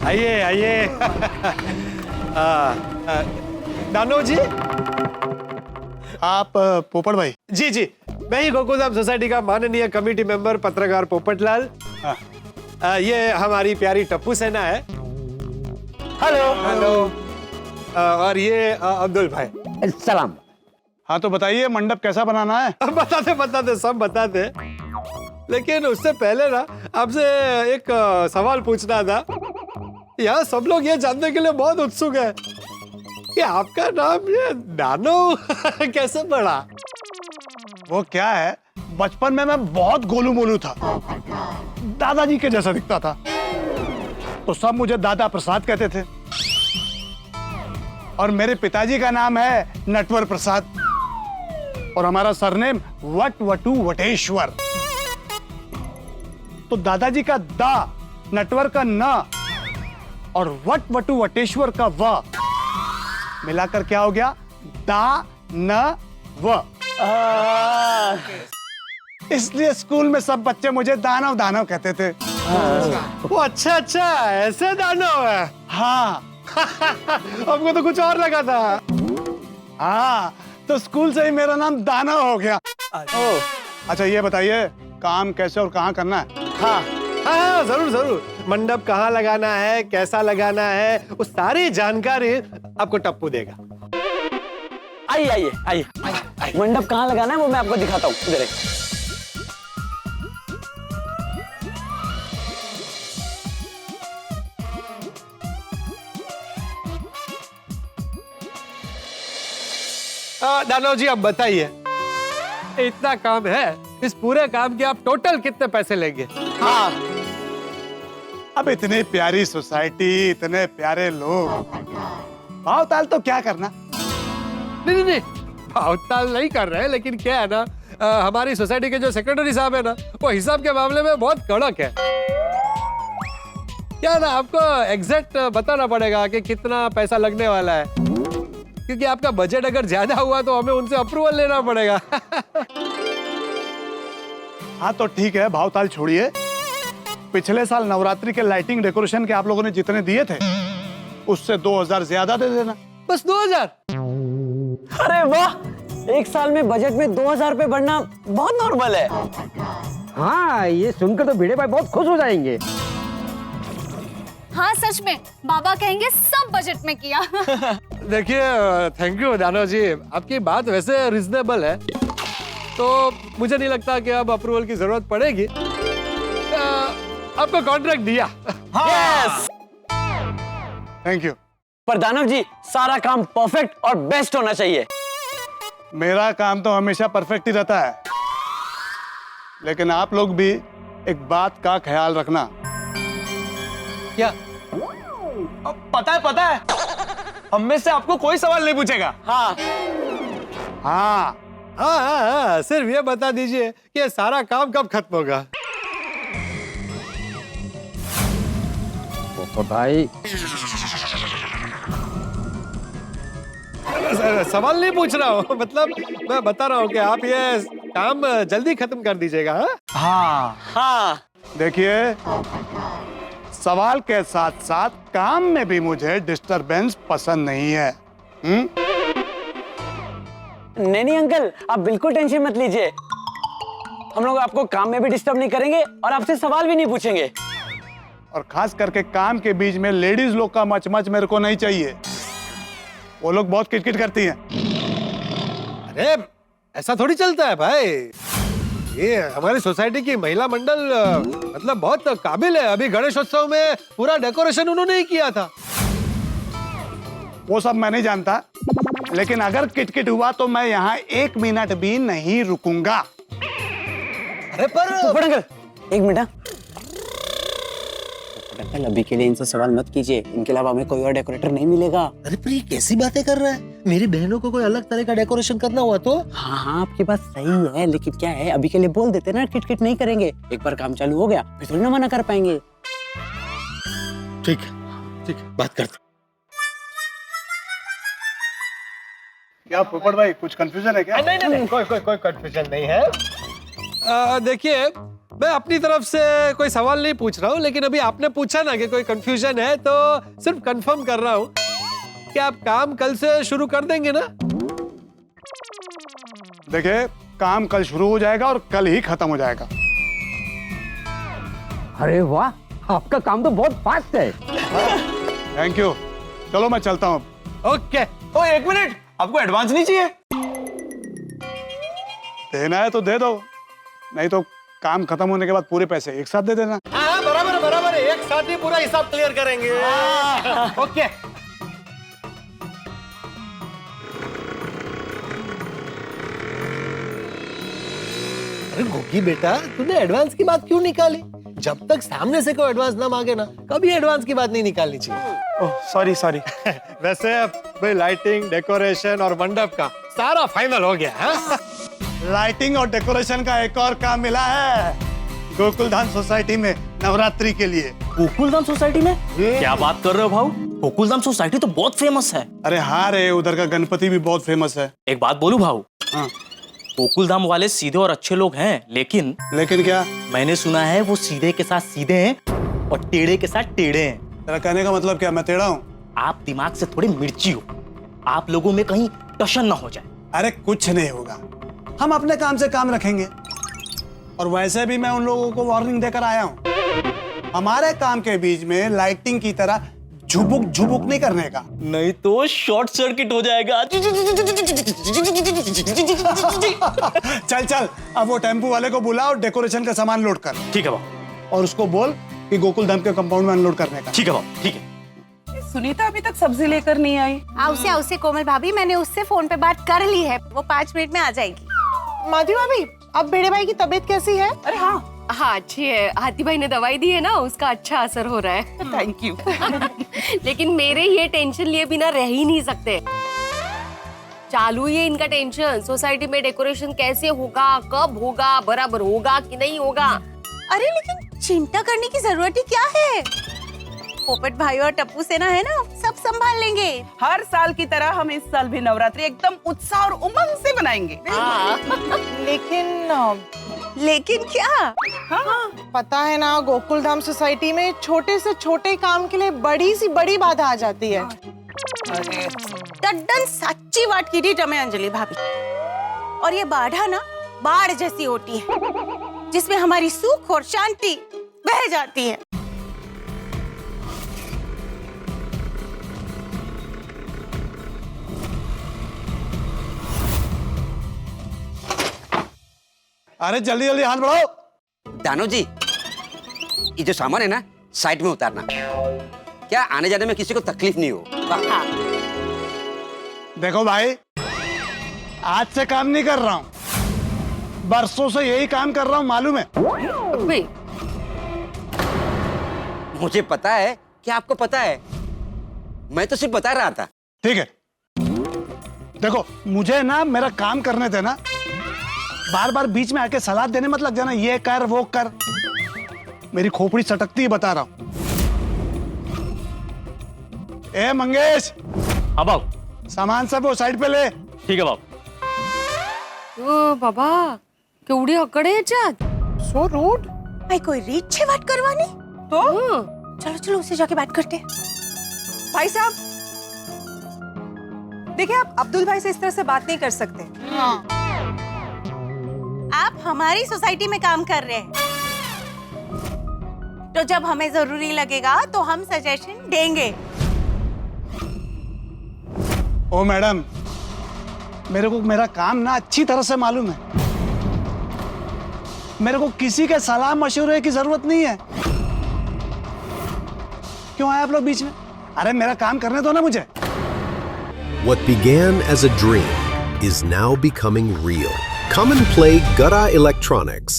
आइए आइए। दानव जी। आप पोपट भाई? जी जी, मैं ही गोकुलधाम सोसाइटी का माननीय कमेटी मेंबर पत्रकार पोपटलाल। ये हमारी प्यारी टप्पू सेना है। हेलो। हेलो। और ये अब्दुल भाई। सलाम। हाँ तो बताइए मंडप कैसा बनाना है? बताते सब बताते, लेकिन उससे पहले ना आपसे एक सवाल पूछना था। यहाँ सब लोग ये जानने के लिए बहुत उत्सुक है कि आपका नाम ये दानव कैसे पड़ा? वो क्या है, बचपन में मैं बहुत गोलू मोलू था, दादाजी के जैसा दिखता था, तो सब मुझे दादा प्रसाद कहते थे। और मेरे पिताजी का नाम है नटवर प्रसाद और हमारा सरनेम वटवटू वटेश्वर। तो दादाजी का दा, नटवर का ना और वटवटू वटेश्वर का व मिलाकर क्या हो गया? दा न व। इसलिए स्कूल में सब बच्चे मुझे दानव दानव कहते थे। वो अच्छा ऐसे दानव है। हाँ। हमको तो कुछ और लगा था। हाँ, तो स्कूल से ही मेरा नाम दानव हो गया। अच्छा ये बताइए काम कैसे और कहाँ करना है? हाँ जरूर जरूर। मंडप कहाँ लगाना है, कैसा लगाना है, वो सारी जानकारी आपको टप्पू देगा। आइए आइए आइए। मंडप कहाँ लगाना है वो मैं आपको दिखाता हूँ। इधर दानव जी आप बताइए, इतना काम है, इस पूरे काम के आप टोटल कितने पैसे लेंगे? हाँ, अब इतनी प्यारी सोसाइटी, इतने प्यारे लोग, भाव ताल तो क्या करना। नहीं भावताल नहीं कर रहे हैं, लेकिन क्या है ना, हमारी सोसाइटी के जो सेक्रेटरी साहब है ना, वो हिसाब के मामले में बहुत कड़क है। क्या ना, आपको एग्जैक्ट बताना पड़ेगा कि कितना पैसा लगने वाला है, क्योंकि आपका बजट अगर ज्यादा हुआ तो हमें उनसे अप्रूवल लेना पड़ेगा। हाँ तो ठीक है, भाव ताल छोड़िए। पिछले साल नवरात्रि के लाइटिंग डेकोरेशन के आप लोगों ने जितने दिए थे, उससे 2000 ज्यादा दे देना। बस 2000? अरे वाह, एक साल में बजट में 2000 रुपए बढ़ना बहुत नॉर्मल है। हाँ, ये सुनकर तो भिड़े भाई बहुत खुश हो जाएंगे। हाँ सच में, बाबा कहेंगे सब बजट में किया। देखिए, थैंक यू दानव जी, आपकी बात वैसे रिजनेबल है, तो मुझे नहीं लगता कि अब अप्रूवल की जरूरत पड़ेगी। आपको कॉन्ट्रैक्ट दिया। यस। Thank you. पर दानव जी, सारा काम परफेक्ट और बेस्ट होना चाहिए। मेरा काम तो हमेशा परफेक्ट ही रहता है, लेकिन आप लोग भी एक बात का ख्याल रखना। क्या? पता है, हम में से आपको कोई सवाल नहीं पूछेगा। हाँ हाँ हाँ, सिर्फ ये बता दीजिए कि ये सारा काम कब खत्म होगा। तो भाई सवाल नहीं पूछ रहा हूँ, मतलब मैं बता रहा हूँ कि आप ये काम जल्दी खत्म कर दीजिएगा। हाँ हाँ। देखिए, सवाल के साथ साथ काम में भी मुझे डिस्टरबेंस पसंद नहीं है। नहीं अंकल, आप बिल्कुल टेंशन मत लीजिए। हम लोग आपको काम में भी डिस्टर्ब नहीं करेंगे और आपसे सवाल भी नहीं पूछेंगे। और खास करके काम के बीच में लेडीज लोग का मच मेरे को नहीं चाहिए। वो लोग बहुत किटकिट करती हैं। अरे ऐसा थोड़ी चलता है भाई, ये हमारी सोसाइटी की महिला मंडल मतलब बहुत काबिल है। अभी गणेशोत्सव में पूरा डेकोरेशन उन्होंने ही किया था। वो सब मैं नहीं जानता, लेकिन अगर किटकिट हुआ तो मैं यहाँ 1 मिनट भी नहीं रुकूंगा। अरे पर अंकल, 1 मिनट। अंकल, अभी के लिए इनसे सवाल मत कीजिए, इनके अलावा हमें कोई और डेकोरेटर नहीं मिलेगा। अरे पर ये कैसी बातें कर रहा है? मेरी बहनों को कोई अलग तरह का डेकोरेशन करना हुआ तो? हाँ, आपकी बात सही है, लेकिन क्या है, अभी के लिए बोल देते ना, किटकिट नहीं करेंगे। एक बार काम चालू हो गया फिर थोड़ी ना मना कर पाएंगे। ठीक है, बात करते। क्या पोपट भाई, कुछ कंफ्यूजन है क्या? नहीं कोई कंफ्यूजन नहीं है। देखिए, मैं अपनी तरफ से कोई सवाल नहीं पूछ रहा हूँ, लेकिन अभी आपने पूछा ना कि कोई कंफ्यूजन है, तो सिर्फ कंफर्म कर रहा हूँ कि आप काम कल से शुरू कर देंगे ना? देखिए, काम कल शुरू हो जाएगा और कल ही खत्म हो जाएगा। अरे वाह, आपका काम तो बहुत फास्ट है। Thank you. चलो मैं चलता हूँ। ओके। ओ एक मिनट, आपको एडवांस नहीं चाहिए? देना है तो दे दो, नहीं तो काम खत्म होने के बाद पूरे पैसे एक साथ दे देना। हाँ, बराबर बराबर, एक साथ ही पूरा हिसाब क्लियर करेंगे। ओके। अरे गोगी बेटा, तूने एडवांस की बात क्यों निकाली? जब तक सामने से कोई एडवांस ना मांगे ना, कभी एडवांस की बात नहीं निकालनी चाहिए। Oh sorry sorry. वैसे भाई लाइटिंग, डेकोरेशन और मंडप का सारा फाइनल हो गया है। लाइटिंग और डेकोरेशन का एक और काम मिला है गोकुलधाम सोसाइटी में नवरात्रि के लिए। गोकुलधाम सोसाइटी में? क्या बात कर रहे हो भाऊ? गोकुलधाम सोसाइटी तो बहुत फेमस है। अरे हाँ रे, उधर का गणपति भी बहुत फेमस है। एक बात बोलूं भाऊ? हाँ। गोकुलधाम वाले सीधे और अच्छे लोग हैं, लेकिन क्या? मैंने सुना है वो सीधे के साथ सीधे हैं और टेढ़े के साथ टेढ़े हैं। तेरा कहने का मतलब क्या, मैं टेढ़ा हूँ? आप दिमाग से थोड़ी मिर्ची हो, आप लोगों में कहीं टशन ना हो जाए। अरे कुछ नहीं होगा, हम अपने काम से काम रखेंगे। और वैसे भी मैं उन लोगों को वार्निंग देकर आया हूँ, हमारे काम के बीच में लाइटिंग की तरह झुबुक झुबुक नहीं करने का, नहीं तो शॉर्ट सर्किट हो जाएगा। चल चल, अब वो टेम्पू वाले को बुला और डेकोरेशन का सामान लोड कर। ठीक है भाऊ। और उसको बोल कि गोकुलधाम के कंपाउंड में अनलोड करने का। ठीक है भाऊ, ठीक है। सुनीता अभी तक सब्जी लेकर नहीं आई। आओ से कोमल भाभी, मैंने उससे फोन पे बात कर ली है, वो 5 मिनट में आ जाएगी। माधवी भाभी, अब बेड़े भाई की तबीयत कैसी है? अरे हाँ हाँ अच्छी है, हाथी भाई ने दवाई दी है ना, उसका अच्छा असर हो रहा है। Thank you. लेकिन मेरे ये टेंशन लिए बिना रह ही नहीं सकते। चालू ही है इनका टेंशन, सोसाइटी में डेकोरेशन कैसे होगा, कब होगा, बराबर होगा कि नहीं होगा। अरे लेकिन चिंता करने की जरूरत ही क्या है? पोपट भाई और टप्पू सेना है ना, सब संभाल लेंगे। हर साल की तरह हम इस साल भी नवरात्रि एकदम उत्साह और उमंग से मनाएंगे। लेकिन क्या? हाँ, पता है ना, गोकुलधाम सोसाइटी में छोटे से छोटे काम के लिए बड़ी सी बड़ी बाधा आ जाती है। तड्डन सच्ची बात की थी टमे अंजलि भाभी। और ये बाधा ना बाढ़ जैसी होती है, जिसमें हमारी सुख और शांति बह जाती है। अरे जल्दी जल्दी हाथ बढ़ाओ। दानो जी, ये जो सामान है ना, साइड में उतारना, क्या आने जाने में किसी को तकलीफ नहीं हो। देखो भाई, आज से काम नहीं कर रहा हूँ, बरसों से यही काम कर रहा हूँ, मालूम है? मुझे पता है कि आपको पता है, मैं तो सिर्फ बता रहा था। ठीक है, देखो मुझे ना मेरा काम करने देना, बार बार बीच में आके सलाह देने मत लग जाना, ये कर वो कर। मेरी खोपड़ी सटकती है, बता रहा हूं। ए मंगेश। हाँ बाबू। सामान सब वो साइड पे ले। ठीक है बाबू। ओ बाबा, केवढी अकडे याच्यात। So rude. भाई कोई रीच छे बात करवानी तो चलो चलो उससे जाके बात करते हैं। भाई साहब, देखिए आप अब्दुल भाई से इस तरह से बात नहीं कर सकते। हाँ। आप हमारी सोसाइटी में काम कर रहे हैं, तो जब हमें जरूरी लगेगा तो हम सजेशन देंगे। ओ मैडम, मेरे को मेरा काम ना अच्छी तरह से मालूम है, मेरे को किसी के सलाह मशवरे की जरूरत नहीं है। क्यों आए आप लोग बीच में? अरे मेरा काम करने दो ना मुझे। What began as a dream is now becoming real. Come and play Gura Electronics.